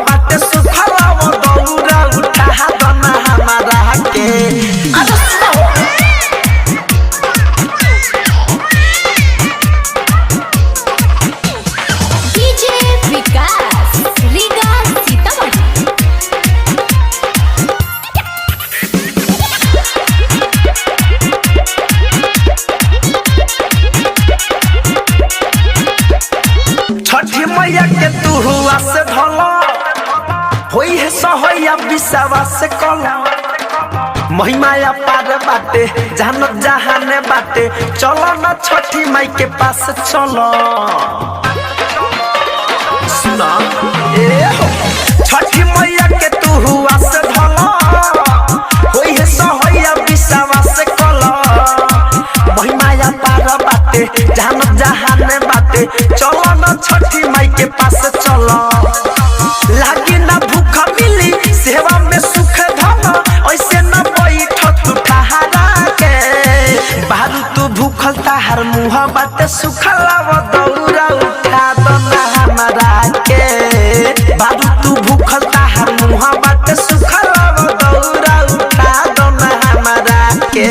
बाटे सुखला वो दौरा उठा दना हमारा के। डीजे विकास रीगा सीतामढ़ी। छठी मैया के तू हुआ से धला होई है सहैया विश्वास से कला महिमाया पार बाटे जानत जहाने बाटे चलो न छठी माई के पास चलो सुना ए हो छठी मैया के तू हुआ से धला होई है सहैया विश्वास से कला महिमाया पार बाटे जानत जहाने बाटे चलो न छठी माई के पास चलो लागी ना भूख मिली सेवा में सुख धन ऐसे न बैठ तू ठहरा के बारू तू भूखल ताहर मुँह बाटे सुखला वो दौरा उठा दना हमारा के बारू तू भूखल ताहर मुँह बाटे सुखला वो दौरा उठा दना हमारा के।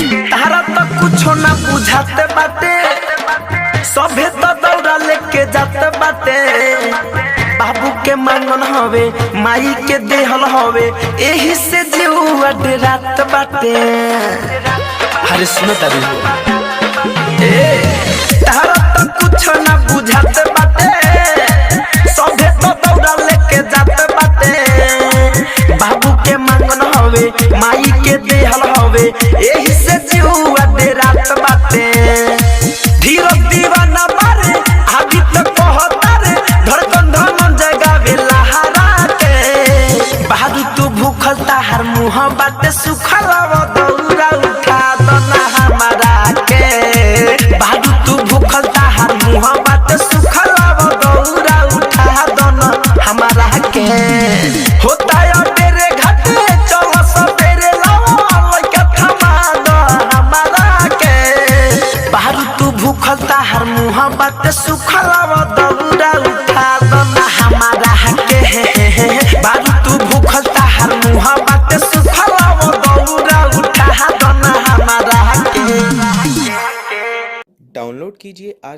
कुछो ना बुझाते बाटे सभे तो दौड़ा लेके जाते बाटे बाबू के मांगन हवे माई के देहल हवे एही से जीवा रात बाटे। अरे सुनो तारी तारा तो कुछो ना बुझाते बाटे सभे तो दौड़ा लेके जाते बाटे बाबू के मांगन हवे माई के देहल हवे एही से जीवा रात बाटे। धीरज दीवाना बारे आदि तो कहता रे धड़कन धमन जगावे लहरा के बारू तू भूखल ताहर मुँह बाटे सुखला वो दौरा उठा दना हमारा के बारू तू भूखल ताहर मुँह बाटे सुखला वो दौरा उठा दना हमारा के। होता है तेरे घाटे चलो सवेरे लाओ लइका थमा दो हमारा के बारू तू भूखल ताहर मुँह बाटे सुखला वो दौरा उठा दना हमारा के बारू तू भूखल ताहर मुँह बाटे सुखला वो दौरा उठा दना हमारा के। डाउनलोड कीजिए आज